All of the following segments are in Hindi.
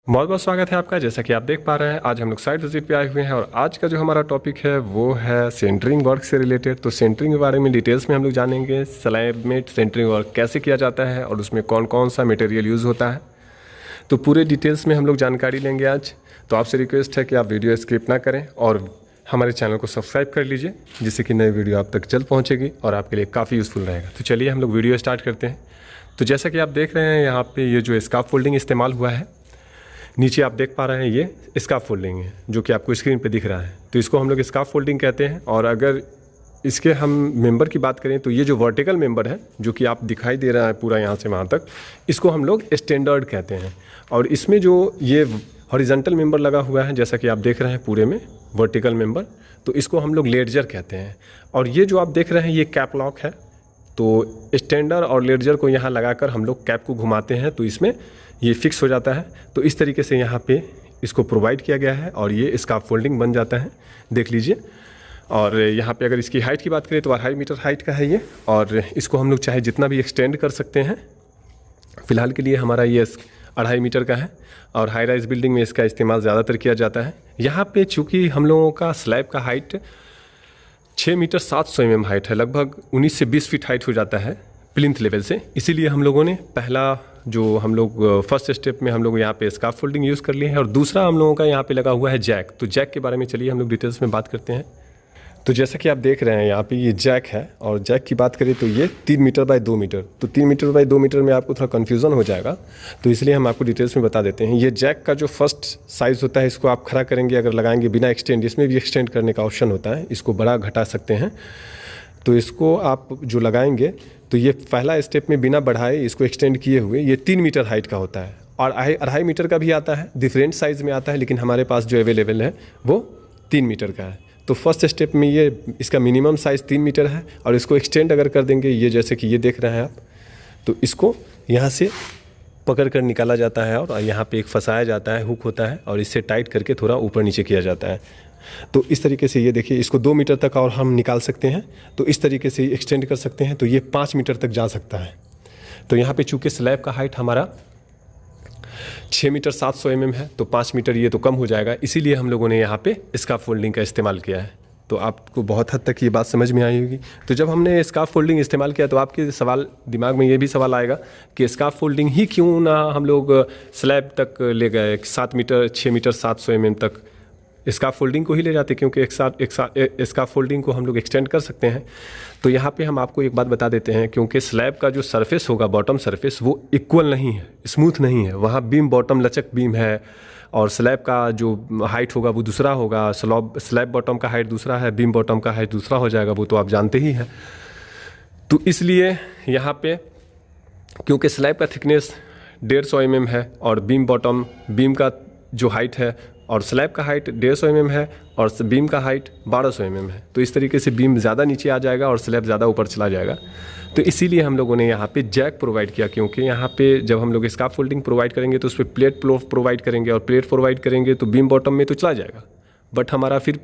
बहुत बहुत स्वागत है आपका। जैसा कि आप देख पा रहे हैं, आज हम लोग साइट विजिट पे आए हुए हैं और आज का जो हमारा टॉपिक है वो है सेंटरिंग वर्क से रिलेटेड। तो सेंटरिंग के बारे में डिटेल्स में हम लोग जानेंगे, स्लैब में सेंटरिंग वर्क कैसे किया जाता है और उसमें कौन कौन सा मटेरियल यूज़ होता है। तो पूरे डिटेल्स में हम लोग जानकारी लेंगे आज। तो आपसे रिक्वेस्ट है कि आप वीडियो स्किप ना करें और हमारे चैनल को सब्सक्राइब कर लीजिए, जिससे कि नई वीडियो आप तक जल्द पहुँचेगी और आपके लिए काफ़ी यूज़फुल रहेगा। तो चलिए हम लोग वीडियो स्टार्ट करते हैं। तो जैसा कि आप देख रहे हैं, यहाँ पर ये जो स्कार्फ फोल्डिंग इस्तेमाल हुआ है, नीचे आप देख पा रहे हैं ये स्कार्फ फोल्डिंग है जो कि आपको स्क्रीन पे दिख रहा है। तो इसको हम लोग स्कार्फ फोल्डिंग कहते हैं। और अगर इसके हम मेंबर की बात करें तो ये जो वर्टिकल मेंबर है जो कि आप दिखाई दे रहा है पूरा यहाँ से वहाँ तक, इसको हम लोग स्टैंडर्ड कहते हैं। और इसमें जो ये हॉरिजॉन्टल मेंबर लगा हुआ है, जैसा कि आप देख रहे हैं पूरे में वर्टिकल मेंबर, तो इसको हम लोग लेडजर कहते हैं। और ये जो आप देख रहे हैं ये कैप लॉक है। तो स्टैंडर्ड और लेडजर को यहाँ लगाकर हम लोग कैप को घुमाते हैं तो इसमें ये फिक्स हो जाता है। तो इस तरीके से यहाँ पे इसको प्रोवाइड किया गया है और ये स्कार्फ फोल्डिंग बन जाता है, देख लीजिए। और यहाँ पे अगर इसकी हाइट की बात करें तो 2.5 मीटर हाइट का है ये। और इसको हम लोग चाहे जितना भी एक्सटेंड कर सकते हैं। फ़िलहाल के लिए हमारा ये 2.5 मीटर का है और हाई राइज बिल्डिंग में इसका इस्तेमाल ज़्यादातर किया जाता है। यहाँ पर चूँकि हम लोगों का स्लैब का हाइट 6 मीटर 700 mm हाइट है, लगभग 19 से 20 फीट हाइट हो जाता है प्लिंथ लेवल से। इसीलिए हम लोगों ने पहला जो हम लोग फर्स्ट स्टेप में हम लोग यहाँ पे स्कार्फ फोल्डिंग यूज़ कर लिए हैं। और दूसरा हम लोगों का यहाँ पे लगा हुआ है जैक। तो जैक के बारे में चलिए हम लोग डिटेल्स में बात करते हैं। तो जैसा कि आप देख रहे हैं यहाँ पे ये जैक है और जैक की बात करें तो ये 3 मीटर बाय 2 मीटर। तो 3 मीटर बाय 2 मीटर में आपको थोड़ा कन्फ्यूज़न हो जाएगा, तो इसलिए हम आपको डिटेल्स में बता देते हैं। ये जैक का जो फर्स्ट साइज़ होता है, इसको आप खड़ा करेंगे अगर लगाएंगे बिना एक्सटेंड, इसमें भी एक्सटेंड करने का ऑप्शन होता है, इसको बड़ा घटा सकते हैं। तो इसको आप जो लगाएंगे तो ये पहला स्टेप में बिना बढ़ाए इसको एक्सटेंड किए हुए ये 3 मीटर हाइट का होता है। और 2.5 मीटर का भी आता है, डिफरेंट साइज़ में आता है, लेकिन हमारे पास जो अवेलेबल है वो 3 मीटर का है। तो फर्स्ट स्टेप में ये इसका मिनिमम साइज़ 3 मीटर है और इसको एक्सटेंड अगर कर देंगे, ये जैसे कि ये देख रहे हैं आप, तो इसको यहाँ से पकड़ कर निकाला जाता है और यहाँ पे एक फंसाया जाता है, हुक होता है, और इससे टाइट करके थोड़ा ऊपर नीचे किया जाता है। तो इस तरीके से ये देखिए, इसको 2 मीटर तक और हम निकाल सकते हैं। तो इस तरीके से एक्सटेंड कर सकते हैं, तो ये 5 मीटर तक जा सकता है। तो यहाँ पे चूँकि स्लैब का हाइट हमारा 6 मीटर 700 mm है, तो 5 मीटर ये तो कम हो जाएगा, इसीलिए हम लोगों ने यहाँ पे स्कार्फ फोल्डिंग का इस्तेमाल किया है। तो आपको बहुत हद तक ये बात समझ में आई होगी। तो जब हमने स्कार्फ फोल्डिंग इस्तेमाल किया तो आपके सवाल दिमाग में ये भी सवाल आएगा कि स्कार्फ फोल्डिंग ही क्यों ना हम लोग स्लैब तक ले गए, 7 मीटर 6 मीटर 700 mm तक स्कार्फ फोल्डिंग को ही ले जाते, क्योंकि स्कार्फ फोल्डिंग को हम लोग एक्सटेंड कर सकते हैं। तो यहाँ पे हम आपको एक बात बता देते हैं, क्योंकि स्लैब का जो सरफेस होगा, बॉटम सरफेस, वो इक्वल नहीं है, स्मूथ नहीं है। वहाँ बीम बॉटम लचक बीम है और स्लैब का जो हाइट होगा वो दूसरा होगा। स्लैब बॉटम का हाइट दूसरा है, बीम बॉटम का हाइट दूसरा हो जाएगा, वो तो आप जानते ही हैं। तो इसलिए यहाँ पे क्योंकि स्लैब का थिकनेस 150 mm है और बीम का जो हाइट है, और स्लैब का हाइट 150 mm है और बीम का हाइट 1200 mm है, तो इस तरीके से बीम ज़्यादा नीचे आ जाएगा और स्लैब ज़्यादा ऊपर चला जाएगा। तो इसीलिए हम लोगों ने यहाँ पे जैक प्रोवाइड किया, क्योंकि यहाँ पे जब हम लोग स्कार्फ फोल्डिंग प्रोवाइड करेंगे तो उस पर प्लेट प्रोवाइड करेंगे, और प्लेट प्रोवाइड करेंगे तो बीम बॉटम में तो चला जाएगा, बट हमारा फिर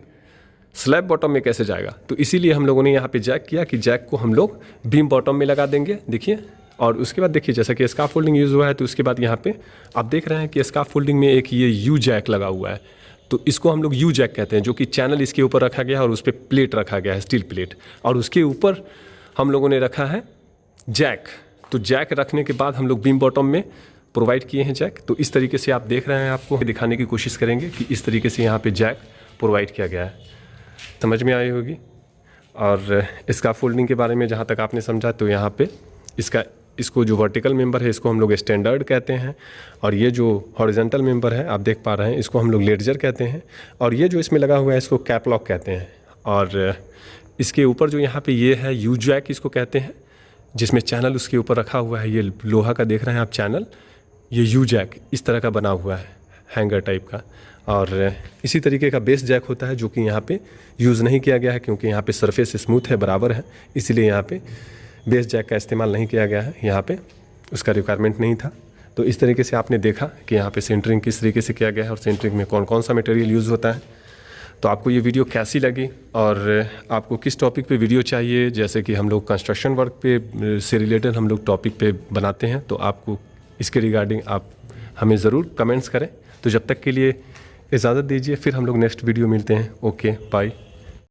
स्लैब बॉटम में कैसे जाएगा। तो इसीलिए हम लोगों ने यहाँ पे जैक किया कि जैक को हम लोग बीम बॉटम में लगा देंगे, देखिए। और उसके बाद देखिए, जैसा कि स्कार्फ फोल्डिंग यूज़ हुआ है, तो उसके बाद यहाँ पे आप देख रहे हैं कि स्कार्फ फोल्डिंग में एक ये यू जैक लगा हुआ है। तो इसको हम लोग यू जैक कहते हैं, जो कि चैनल इसके ऊपर रखा गया है और उस पर प्लेट रखा गया है, स्टील प्लेट, और उसके ऊपर हम लोगों ने रखा है जैक। तो जैक रखने के बाद हम लोग बीम बॉटम में प्रोवाइड किए हैं जैक। तो इस तरीके से आप देख रहे हैं, आपको दिखाने की कोशिश करेंगे कि इस तरीके से यहाँ पे जैक प्रोवाइड किया गया है, समझ में आई होगी। और स्कार्फ फोल्डिंग के बारे में जहाँ तक आपने समझा, तो यहाँ पे इसको जो वर्टिकल मेंबर है इसको हम लोग स्टैंडर्ड कहते हैं, और ये जो हॉरिजॉन्टल मेंबर है आप देख पा रहे हैं, इसको हम लोग लेडजर कहते हैं, और ये जो इसमें लगा हुआ है इसको कैप लॉक कहते हैं। और इसके ऊपर जो यहाँ पे ये है यू जैक इसको कहते हैं, जिसमें चैनल उसके ऊपर रखा हुआ है, ये लोहा का देख रहे हैं आप चैनल, ये यू जैक इस तरह का बना हुआ है, हैंगर टाइप का। और इसी तरीके का बेस जैक होता है जो कि यहाँ पे यूज़ नहीं किया गया है, क्योंकि यहाँ पे सरफेस स्मूथ है, बराबर है, इसीलिए यहाँ पे बेस जैक का इस्तेमाल नहीं किया गया है, यहाँ पे उसका रिक्वायरमेंट नहीं था। तो इस तरीके से आपने देखा कि यहाँ पे सेंटरिंग किस तरीके से किया गया है और सेंटरिंग में कौन कौन सा मटेरियल यूज़ होता है। तो आपको ये वीडियो कैसी लगी और आपको किस टॉपिक पे वीडियो चाहिए, जैसे कि हम लोग कंस्ट्रक्शन वर्क पे से रिलेटेड हम लोग टॉपिक पे बनाते हैं, तो आपको इसके रिगार्डिंग आप हमें ज़रूर कमेंट्स करें। तो जब तक के लिए इजाज़त दीजिए, फिर हम लोग नेक्स्ट वीडियो मिलते हैं। Okay bye.